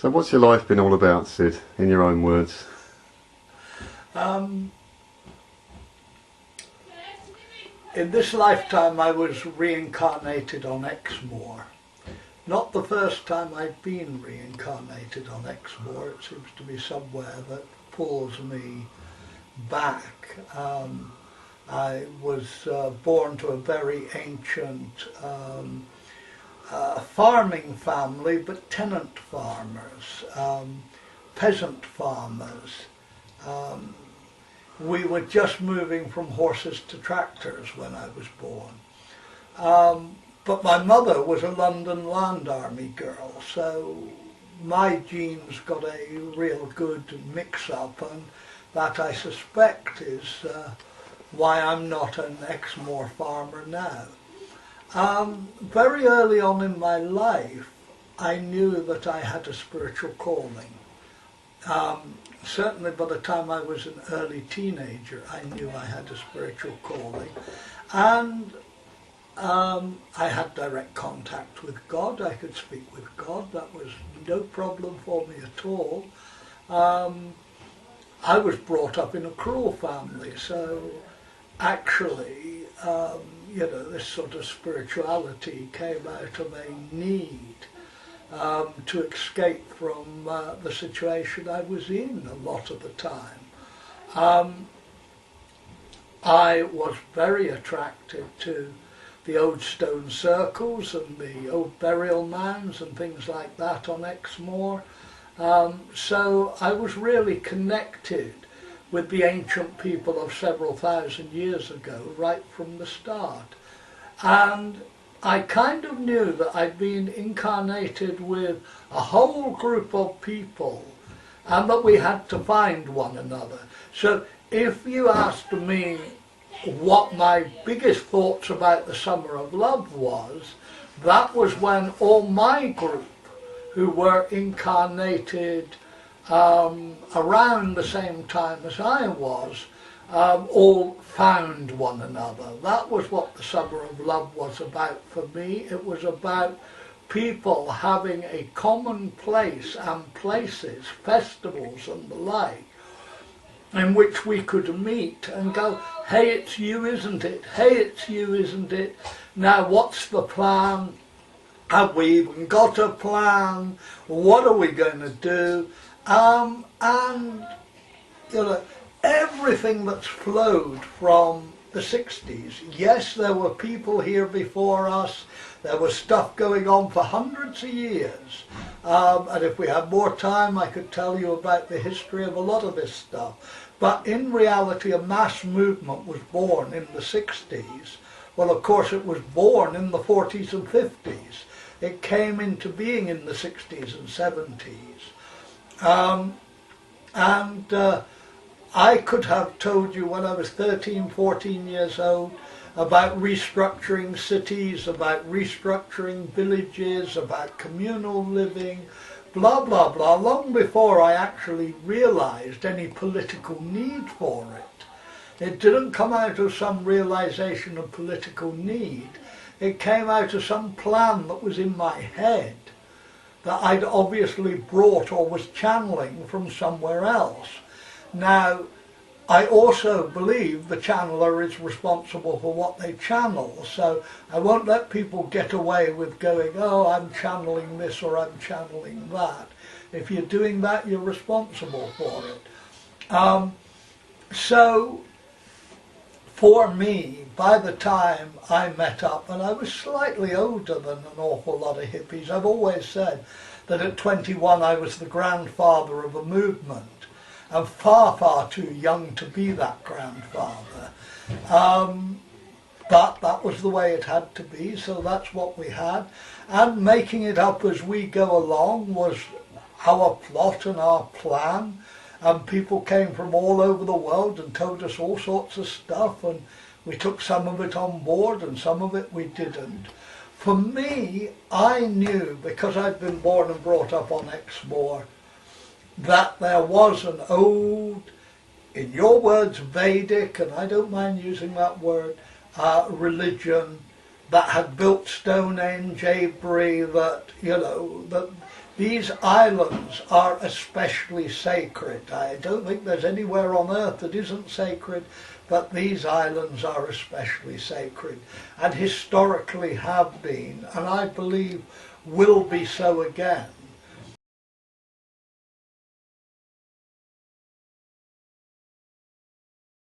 So what's your life been all about, Sid, in your own words? In this lifetime I was reincarnated on Exmoor. Not the first time I've been reincarnated on Exmoor. It seems to be somewhere that pulls me back. I was born to a very ancient farming family, but tenant farmers, peasant farmers. We were just moving from horses to tractors when I was born. But my mother was a London Land Army girl, so my genes got a real good mix-up, and that I suspect is why I'm not an Exmoor farmer now. Very early on in my life, I knew that I had a spiritual calling. Certainly by the time I was an early teenager, I knew I had a spiritual calling. And I had direct contact with God. I could speak with God. That was no problem for me at all. I was brought up in a cruel family, so actually, this sort of spirituality came out of a need to escape from the situation I was in a lot of the time. I was very attracted to the old stone circles and the old burial mounds and things like that on Exmoor. So I was really connected with the ancient people of several thousand years ago right from the start. And I kind of knew that I'd been incarnated with a whole group of people and that we had to find one another. So if you asked me what my biggest thoughts about the Summer of Love was, that was when all my group, who were incarnated around the same time as I was, all found one another. That was what the Summer of Love was about for me. It was about people having a common place and places, festivals and the like, in which we could meet and go, hey, it's you, isn't it? Hey, it's you, isn't it? Now, what's the plan? Have we even got a plan? What are we going to do? And, everything that's flowed from the 60s. Yes, there were people here before us. There was stuff going on for hundreds of years. And if we had more time, I could tell you about the history of a lot of this stuff. But in reality, a mass movement was born in the 60s. Well, of course, it was born in the 40s and 50s. It came into being in the 60s and 70s. I could have told you when I was 13, 14 years old about restructuring cities, about restructuring villages, about communal living, blah, blah, blah, long before I actually realized any political need for it. It didn't come out of some realization of political need. It came out of some plan that was in my head that I'd obviously brought or was channeling from somewhere else. Now, I also believe the channeler is responsible for what they channel, so I won't let people get away with going, oh, I'm channeling this or I'm channeling that. If you're doing that, you're responsible for it. So, for me, by the time I met up, and I was slightly older than an awful lot of hippies, I've always said that at 21 I was the grandfather of a movement. I'm far, far too young to be that grandfather. But that was the way it had to be, so that's what we had. And making it up as we go along was our plot and our plan. And people came from all over the world and told us all sorts of stuff, and we took some of it on board and some of it we didn't. For me, I knew, because I'd been born and brought up on Exmoor, that there was an old, in your words, Vedic, and I don't mind using that word, religion that had built Stonehenge, Avebury, that These islands are especially sacred. I don't think there's anywhere on earth that isn't sacred, but these islands are especially sacred and historically have been, and I believe will be so again.